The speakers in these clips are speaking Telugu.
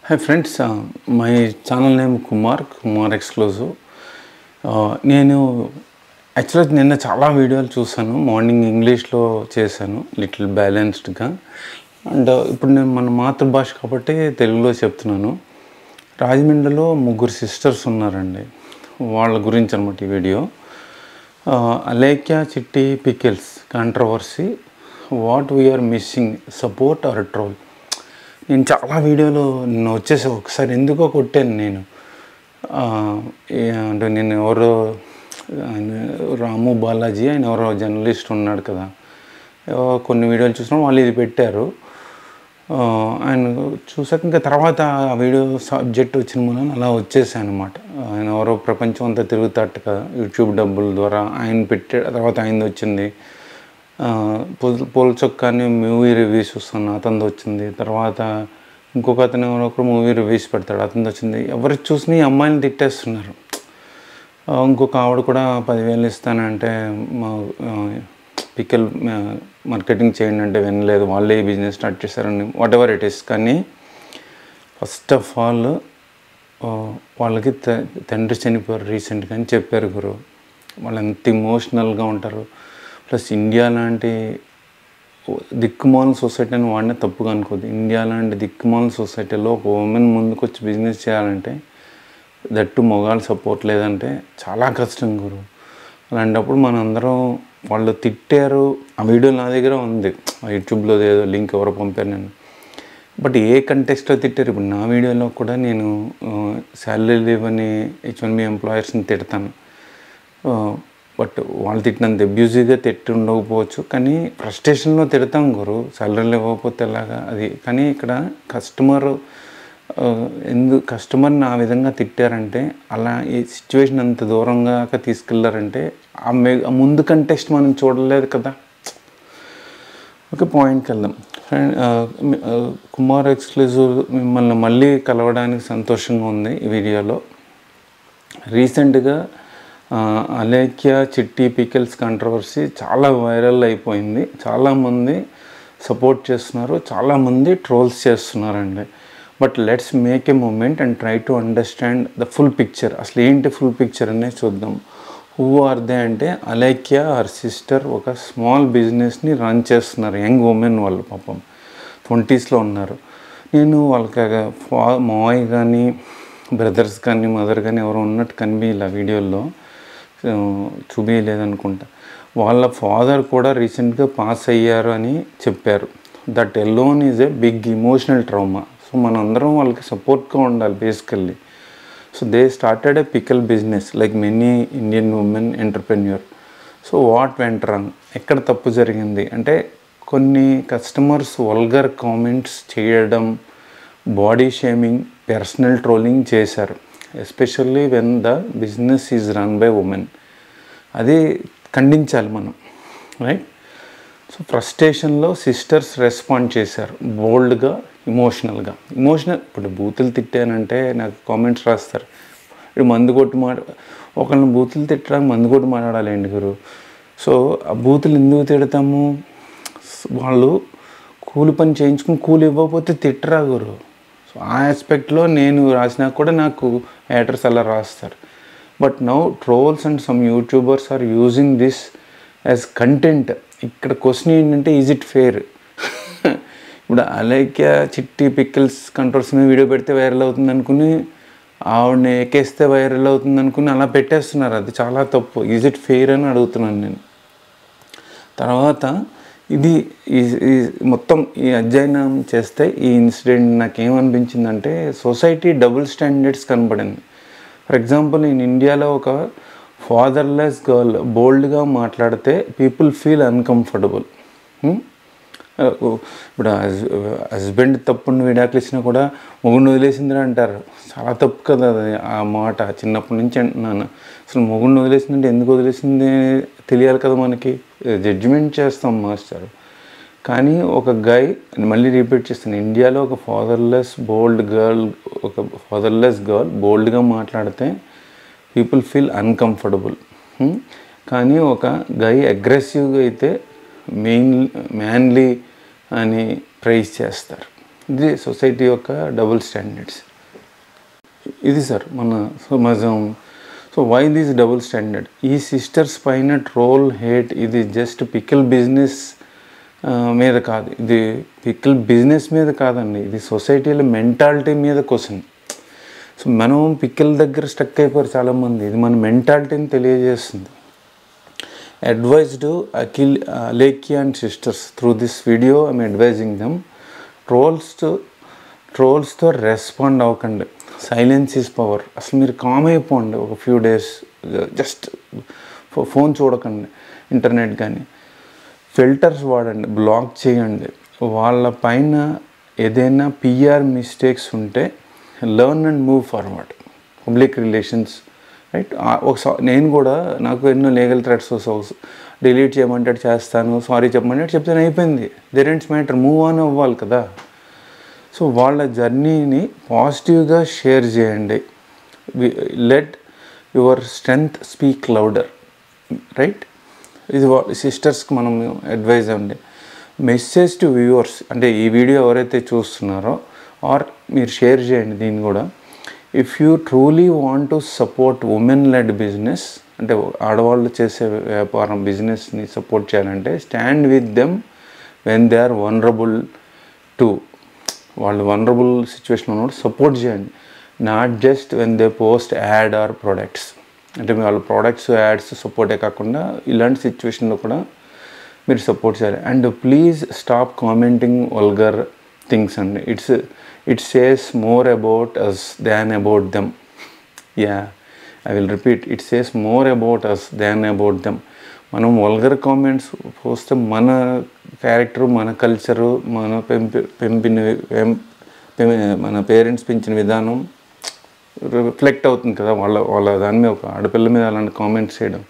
Hi friends, my channel name Kumar Exclusive. నేను యాక్చువల్గా నిన్న చాలా వీడియోలు చూసాను. మార్నింగ్ ఇంగ్లీష్లో చేశాను లిటిల్ బ్యాలెన్స్డ్గా. అండ్ ఇప్పుడు నేను మన మాతృభాష కాబట్టి తెలుగులో చెప్తున్నాను. రాజమండ్రిలో 3 సిస్టర్స్ ఉన్నారండి. వాళ్ళ గురించి అనమాట ఈ వీడియో. Alekhya Chitti Pickles controversy, what we're missing, support or troll. నేను చాలా వీడియోలు నిన్న వచ్చేసి ఒకసారి ఎందుకో కొట్టాను నేను. అంటే నేను ఎవరో రాము బాలాజీ ఆయన ఎవరో జర్నలిస్ట్ ఉన్నాడు కదా, కొన్ని వీడియోలు చూసినా వాళ్ళు ఇది పెట్టారు. ఆయన చూసాక ఇంకా తర్వాత ఆ వీడియో సబ్జెక్ట్ వచ్చిన మూలన అలా వచ్చేసాను అనమాట. ఆయన ఎవరో ప్రపంచం అంతా తిరుగుతాడు కదా యూట్యూబ్ డబ్బుల ద్వారా, ఆయన పెట్టే తర్వాత ఆయనది వచ్చింది. పూల చొక్కాని మూవీ రివ్యూస్ వస్తాను, అతనిది వచ్చింది. తర్వాత ఇంకొక అతను ఒకరు మూవీ రివ్యూస్ పెడతాడు, అతనిది వచ్చింది. ఎవరికి చూసినా ఈ అమ్మాయిని తిట్టేస్తున్నారు. ఇంకొక ఆవిడ కూడా 10,000 ఇస్తానంటే మా పికల్ మార్కెటింగ్ చేయండి అంటే వినలేదు, వాళ్ళే ఈ బిజినెస్ స్టార్ట్ చేశారని, వాట్ ఎవర్ ఇట్ ఈస్. కానీ ఫస్ట్ ఆఫ్ ఆల్ వాళ్ళకి తండ్రి చనిపోయారు రీసెంట్గా అని చెప్పారు గురు. వాళ్ళు ఎంత ఇమోషనల్గా ఉంటారు. ప్లస్ ఇండియా లాంటి దిక్కుమాల సొసైటీ అని వాడినే తప్పుగా అనుకోద్దు. ఇండియా లాంటి దిక్కుమాల సొసైటీలో ఒక ఉమెన్ ముందుకు వచ్చి బిజినెస్ చేయాలంటే, దట్టు మొగాలు సపోర్ట్ లేదంటే చాలా కష్టం గురు. అలాంటప్పుడు మనందరం వాళ్ళు తిట్టారు. ఆ వీడియో నా దగ్గర ఉంది, యూట్యూబ్లో ఏదో లింక్ ఎవరో పంపారు నేను. బట్ ఏ కంటెక్స్ట్లో తిట్టారు? ఇప్పుడు నా వీడియోలో కూడా నేను శాలరీ లీవ్ అని H1B ఎంప్లాయర్స్ని తిడతాను. బట్ వాళ్ళు తిట్టినంత అబ్యూజివ్గా తిట్టి ఉండకపోవచ్చు, కానీ ఫ్రస్ట్రేషన్లో తిడతాం గురు. శాలరీలు ఇవ్వకపోతే ఎలాగా అది. కానీ ఇక్కడ కస్టమర్ని ఆ విధంగా తిట్టారంటే, అలా ఈ సిచ్యువేషన్ అంత దూరంగా తీసుకెళ్లారంటే ఆ ముందు కంటెక్స్ట్ మనం చూడలేదు కదా. ఓకే, పాయింట్కి వెళ్దాం. కుమార్ ఎక్స్క్లూజివ్ మిమ్మల్ని మళ్ళీ కలవడానికి సంతోషంగా ఉంది ఈ వీడియోలో. రీసెంట్గా అలేఖ్య చిట్టి పికిల్స్ కాంట్రవర్సీ చాలా వైరల్ అయిపోయింది. చాలామంది సపోర్ట్ చేస్తున్నారు, చాలామంది ట్రోల్స్ చేస్తున్నారండి. But let's make a moment and try to understand the full picture. అసలు ఏంటి ఫుల్ పిక్చర్ అనేది చూద్దాం. హూ ఆర్ దే అంటే, అలేఖ్య ఆర్ సిస్టర్ ఒక స్మాల్ బిజినెస్ని రన్ చేస్తున్నారు. యంగ్ ఉమెన్ వాళ్ళు, పాపం 20sలో ఉన్నారు. నేను వాళ్ళకి మావయ్య కానీ బ్రదర్స్ కానీ మదర్ కానీ ఎవరో ఉన్నట్టు కనిపించలే వీడియోల్లో, చూపించలేదనుకుంటా. వాళ్ళ ఫాదర్ కూడా రీసెంట్గా పాస్ అయ్యారు అని చెప్పారు. That alone is a big emotional trauma. So మనందరం వాళ్ళకి సపోర్ట్గా ఉండాలి basically. So they started a pickle business like many Indian women entrepreneur. So what went wrong, ఎక్కడ తప్పు జరిగింది అంటే, కొన్ని కస్టమర్స్ వల్గర్ కామెంట్స్ చేయడం, బాడీ షేమింగ్, పర్సనల్ ట్రోలింగ్ చేశారు. Especially when the business is run by women. అది ఖండించాలి మనం, రైట్? సో ఫ్రస్ట్రేషన్లో సిస్టర్స్ రెస్పాండ్ చేశారు బోల్డ్గా, ఇమోషనల్. ఇప్పుడు బూతులు తిట్టానంటే నాకు కామెంట్స్ రాస్తారు, ఇప్పుడు మందు కొట్టి ఒకళ్ళని బూతులు తిట్టడానికి మందు కొట్టి మాట్లాడాలండి గురు. సో ఆ బూతులు ఎందుకు తిడతాము? వాళ్ళు కూలి పని చేయించుకుని కూలి ఇవ్వకపోతే తిట్టరా గురు. సో ఆ ఆస్పెక్ట్లో నేను రాసినా కూడా నాకు హేటర్స్ అలా రాస్తారు. But now trolls and some YouTubers are using this as content. ఇక్కడ క్వశ్చన్ ఏంటంటే, ఈజ్ ఇట్ ఫేర్? ఇప్పుడు అలేఖ్య చిట్టి పికిల్స్ కంట్రోల్స్ మీద వీడియో పెడితే వైరల్ అవుతుంది అనుకుని, ఆవిడని ఎక్కేస్తే వైరల్ అవుతుంది అనుకుని అలా పెట్టేస్తున్నారు. అది చాలా తప్పు. ఈజ్ ఇట్ ఫెయిర్ అని అడుగుతున్నాను నేను. తర్వాత ఇది మొత్తం ఈ అధ్యయనం చేస్తే ఈ ఇన్సిడెంట్ నాకేమనిపించిందంటే, సొసైటీ డబుల్ స్టాండర్డ్స్ కనపడింది. ఫర్ ఎగ్జాంపుల్, నేను ఇండియాలో ఒక ఫాదర్లెస్ గర్ల్ బోల్డ్గా మాట్లాడితే పీపుల్ ఫీల్ అన్కంఫర్టబుల్. ఇప్పుడు హస్బెండ్ తప్పుని విడాకులు ఇచ్చినా కూడా మొగుడిని వదిలేసిందిరా అంటారు. చాలా తప్పు కదా అది. ఆ మాట చిన్నప్పటి నుంచి అంటున్నాను. అసలు మొగుడిని వదిలేసిందంటే ఎందుకు వదిలేసింది తెలియాలి కదా మనకి. జడ్జిమెంట్ చేస్తాం మాస్టర్. కానీ ఒక గాయ్, మళ్ళీ రిపీట్ చేస్తాను, ఇండియాలో ఒక ఫాదర్లెస్ గర్ల్ బోల్డ్గా మాట్లాడితే పీపుల్ ఫీల్ అన్కంఫర్టబుల్. కానీ ఒక గాయ్ అగ్రెసివ్గా అయితే మ్యాన్లీ అని ప్రైజ్ చేస్తారు. ఇది సొసైటీ యొక్క డబుల్ స్టాండర్డ్స్. ఇది సార్ మన సమాజం. So why this double standard? ఈ సిస్టర్స్ పైన ట్రోల్, హేట్ ఇది జస్ట్ పికిల్ బిజినెస్ మీద కాదు, ఇది పికిల్ బిజినెస్ మీద కాదండి, ఇది సొసైటీలో మెంటాలిటీ మీద క్వశ్చన్. సో మనం పికిల్ దగ్గర స్టక్ అయిపోయారు చాలామంది, ఇది మన మెంటాలిటీని తెలియజేస్తుంది. Advised Akhil, Alekhya and sisters through this video I'm advising them, ట్రోల్స్తో రెస్పాండ్ అవ్వకండి. Silence is power. అసలు మీరు కామ్ అయిపోండి ఒక ఫ్యూ డేస్, జస్ట్ ఫోన్ చూడకండి, ఇంటర్నెట్ కానీ, ఫిల్టర్స్ వాడండి, బ్లాక్ చేయండి. వాళ్ళ పైన ఏదైనా పిఆర్ మిస్టేక్స్ ఉంటే learn and move forward. Public relations, right? ఒకసారి నేను కూడా, నాకు ఎన్నో లీగల్ థ్రెట్స్ డిలీట్ చేయమంటే చేస్తాను, సారీ చెప్పమంటే చెప్తాను, అయిపోయింది. దేరెంట్స్ మ్యాటర్, మూవ్ ఆన్ అవ్వాలి కదా. సో వాళ్ళ జర్నీని పాజిటివ్గా షేర్ చేయండి. Let your strength speak louder, right? ఇది సిస్టర్స్కి మనం అడ్వైజ్ అండి. మెసేజ్ టు వ్యూవర్స్, అంటే ఈ వీడియో ఎవరైతే చూస్తున్నారో ఆర్ మీరు షేర్ చేయండి దీన్ని కూడా. If you truly want to support women led business, అంటే ఆడవాళ్ళు చేసే వ్యాపారం బిజినెస్ని సపోర్ట్ చేయాలంటే stand with them when they are vulnerable to, వాళ్ళు వనరబుల్ సిచ్యువేషన్ ఉన్నప్పుడు సపోర్ట్ చేయండి. Not just when they post ad or products, అంటే వాళ్ళ ప్రోడక్ట్స్ యాడ్స్ సపోర్టే కాకుండా ఇలాంటి సిచ్యువేషన్లో కూడా మీరు సపోర్ట్ చేయాలి. And please stop commenting vulgar things అండి. It says more about us than about them. Yeah, I will repeat, it says more about us than about them. మనం వల్గర్ కామెంట్స్ పోస్తే మన క్యారెక్టరు, మన కల్చరు, మన మన పేరెంట్స్ పెంచిన విధానం రిఫ్లెక్ట్ అవుతుంది కదా వాళ్ళ దాని మీద, ఒక ఆడపిల్ల మీద అలాంటి కామెంట్స్ చేయడం.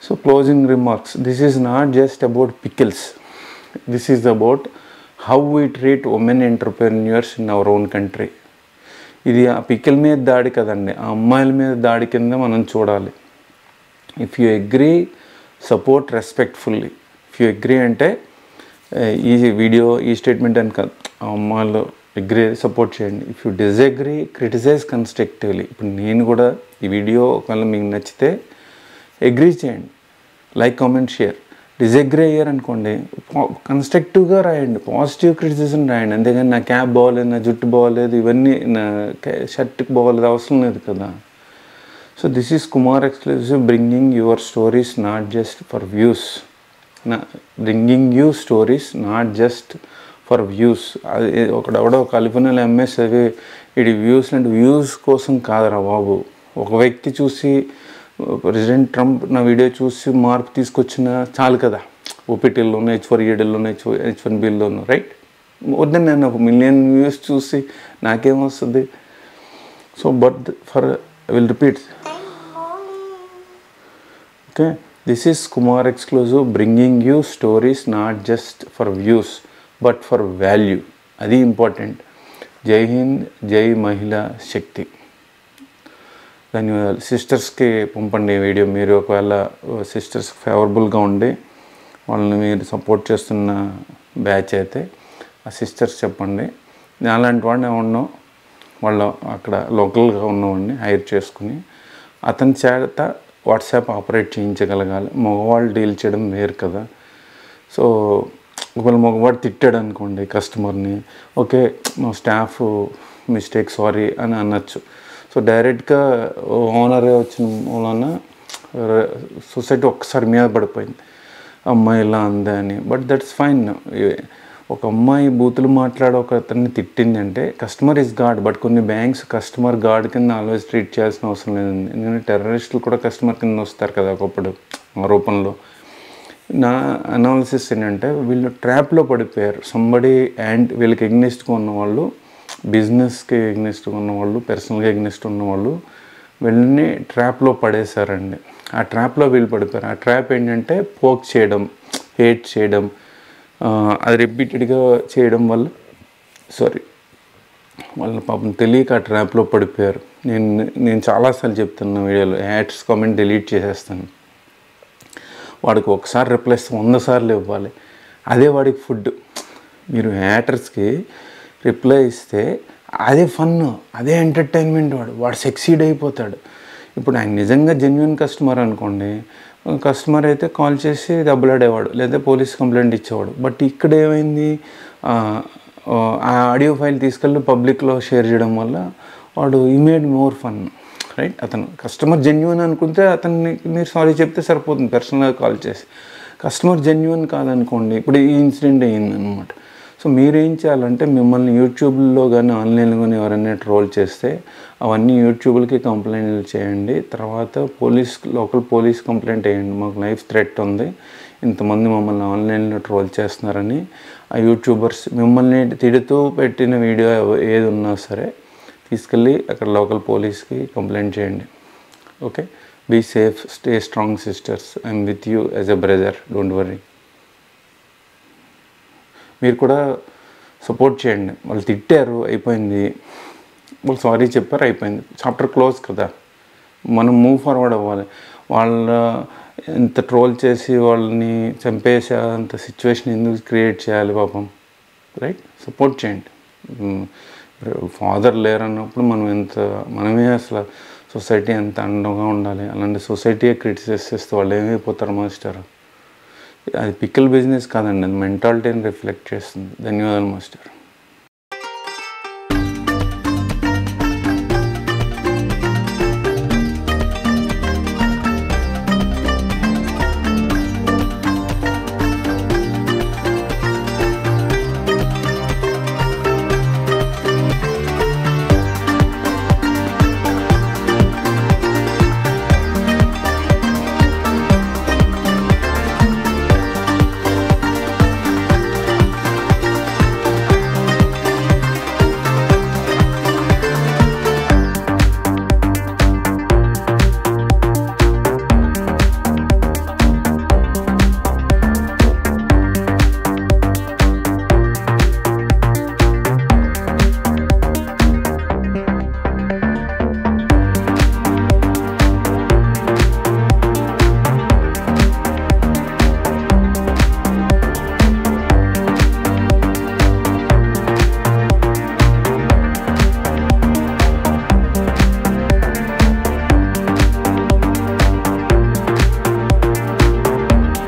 So closing remarks, this is not just about pickles, this is about how we treat women entrepreneurs in our own country. ఇది ఆ పికిల్ మీద దాడి కదండి, ఆ అమ్మాయిల మీద దాడి కింద మనం చూడాలి. If you agree, support respectfully. If you agree అంటే ఈ వీడియో, ఈ స్టేట్మెంట్ అని కాదు, ఆ అమ్మాయిలు అగ్రీ సపోర్ట్ చేయండి. If you disagree, criticize constructively. ఇప్పుడు నేను కూడా ఈ వీడియో ఒకవేళ మీకు నచ్చితే అగ్రీ చేయండి, లైక్, కామెంట్, షేర్. డిజగ్రీ అయ్యారనుకోండి, కన్స్ట్రక్టివ్గా రాయండి, పాజిటివ్ క్రిటిసిజం రాయండి. అంతేగాని నా క్యాప్ బాగోలేదు, నా జుట్టు బాగోలేదు, ఇవన్నీ నా షర్ట్కి బాగోలేదు అవసరం లేదు కదా. So this is Kumar exclusive, bringing your stories not just for views, bringing you stories not just for views. అది ఒకడెవడో కాలిఫోర్నియాలో ఎంఎస్ అవి ఇది వ్యూస్ అంటే వ్యూస్ కోసం కాదురా బాబు. ఒక వ్యక్తి చూసి, ప్రెసిడెంట్ ట్రంప్ నా వీడియో చూసి మార్పు తీసుకొచ్చిన చాలు కదా. ఓపీటీల్లోనూ, H4EADలోనూ, H1Bలోనూ, రైట్? వద్దని నేను ఒక 1 million వ్యూస్ చూసి నాకేమొస్తుంది? So but for, I will repeat, okay, this is Kumar exclusive, bringing you stories not just for views but for value. అది ఇంపార్టెంట్. జై హింద్, జై మహిళా శక్తి. ధన్యవాదాలు. సిస్టర్స్కి పంపండి వీడియో. మీరు ఒకవేళ సిస్టర్స్ ఫేవరబుల్గా ఉండి వాళ్ళని మీరు సపోర్ట్ చేస్తున్న బ్యాచ్ అయితే ఆ సిస్టర్స్ చెప్పండి. అలాంటి వాడిని ఉన్నాం, వాళ్ళు అక్కడ లోకల్గా ఉన్నవాడిని హైర్ చేసుకుని అతని చేత వాట్సాప్ ఆపరేట్ చేయించగలగాలి. మగవాళ్ళు డీల్ చేయడం వేరు కదా. సో ఒకవేళ మగవాడు తిట్టాడు అనుకోండి కస్టమర్ని, ఓకే మా స్టాఫ్ మిస్టేక్, సారీ అని అనొచ్చు. సో డైరెక్ట్గా ఓనరే వచ్చిన వలన సొసైటీ ఒక్కసారి మీద పడిపోయింది, అమ్మాయి ఇలా అందే అని. But that's fine. ఒక అమ్మాయి బూతులు మాట్లాడి ఒక అతన్ని తిట్టిందంటే కస్టమర్ ఈజ్ గాడ్. బట్ కొన్ని బ్యాంక్స్ కస్టమర్ గాడ్ కింద ఆల్వేస్ ట్రీట్ చేయాల్సిన అవసరం లేదండి. ఎందుకంటే టెర్రరిస్టులు కూడా కస్టమర్ కింద వస్తారు కదా ఒకప్పుడు రూపంలో. నా అనాలిసిస్ ఏంటంటే వీళ్ళు ట్రాప్లో పడిపోయారు. సంబడి అండ్ వీళ్ళకి ఎగ్నెస్ట్గా ఉన్నవాళ్ళు, బిజినెస్కి ఎగ్నెస్ట్గా ఉన్నవాళ్ళు, పర్సనల్గా ఎగ్నెస్ట్ ఉన్నవాళ్ళు వీళ్ళని ట్రాప్లో పడేశారండి. ఆ ట్రాప్లో వీళ్ళు పడిపోయారు. ఆ ట్రాప్ ఏంటంటే పోక్ చేయడం, హేట్ చేయడం, అది రిపీటెడ్గా చేయడం వల్ల వాళ్ళ పాపం తెలియక ఆ ట్రాప్లో పడిపోయారు. నేను చాలాసార్లు చెప్తున్నా వీడియోలో, హ్యాట్స్ కామెంట్ డిలీట్ చేసేస్తాను. వాడికి ఒకసారి రిప్లై 100 సార్లు ఇవ్వాలి, అదే వాడికి ఫుడ్. మీరు హ్యాటర్స్కి రిప్లై ఇస్తే అదే ఫన్, అదే ఎంటర్టైన్మెంట్, వాడు సక్సీడ్ అయిపోతాడు. ఇప్పుడు ఆయన నిజంగా జెన్యున్ కస్టమర్ అనుకోండి, కస్టమర్ అయితే కాల్ చేసి దెబ్బలాడేవాడు లేదా పోలీస్ కంప్లైంట్ ఇచ్చేవాడు. బట్ ఇక్కడ ఏమైంది, ఆ ఆడియో ఫైల్ తీసుకెళ్ళి పబ్లిక్లో షేర్ చేయడం వల్ల వాడు మేడ్ మోర్ ఫన్, రైట్? అతను కస్టమర్ జెన్యున్ అనుకుంటే అతన్ని మీరు సారీ చెప్తే సరిపోతుంది పర్సనల్గా కాల్ చేసి. కస్టమర్ జెన్యున్ కాదనుకోండి, ఇప్పుడు ఈ ఇన్సిడెంట్ అయ్యిందనమాట. సో మీరేం చేయాలంటే మిమ్మల్ని యూట్యూబ్లో కానీ ఆన్లైన్లో కానీ ఎవరైనా ట్రోల్ చేస్తే అవన్నీ యూట్యూబ్కి కంప్లైంట్లు చేయండి. తర్వాత లోకల్ పోలీస్ కంప్లైంట్ వేయండి, మాకు లైఫ్ థ్రెట్ ఉంది, ఇంతమంది మమ్మల్ని ఆన్లైన్లో ట్రోల్ చేస్తున్నారని. ఆ యూట్యూబర్స్ మిమ్మల్ని తిడుతూ పెట్టిన వీడియో ఏది ఉన్నా సరే తీసుకెళ్ళి అక్కడ లోకల్ పోలీస్కి కంప్లైంట్ చేయండి. Okay, be safe, stay strong sisters, I'm with you as a brother, don't worry. మీరు కూడా సపోర్ట్ చేయండి. వాళ్ళు తిట్టారు, అయిపోయింది, వాళ్ళు సారీ చెప్పారు, అయిపోయింది, చాప్టర్ క్లోజ్ కదా. మనం మూవ్ ఫార్వర్డ్ అవ్వాలి. వాళ్ళ ఎంత ట్రోల్ చేసి వాళ్ళని చంపేసే అంత సిచ్యువేషన్ ఎందుకు క్రియేట్ చేయాలి పాపం, రైట్? సపోర్ట్ చేయండి. ఫాదర్ లేరన్నప్పుడు మనమే అసలు సొసైటీ ఎంత అండగా ఉండాలి. అలాంటి సొసైటీయే క్రిటిసైజ్ చేస్తే వాళ్ళు ఏమైపోతారు మాస్టర్? అది పిక్కల్ బిజినెస్ కాదండి, అది మెంటాలిటీని రిఫ్లెక్ట్ చేస్తుంది. ధన్యవాదాలు మాస్టర్.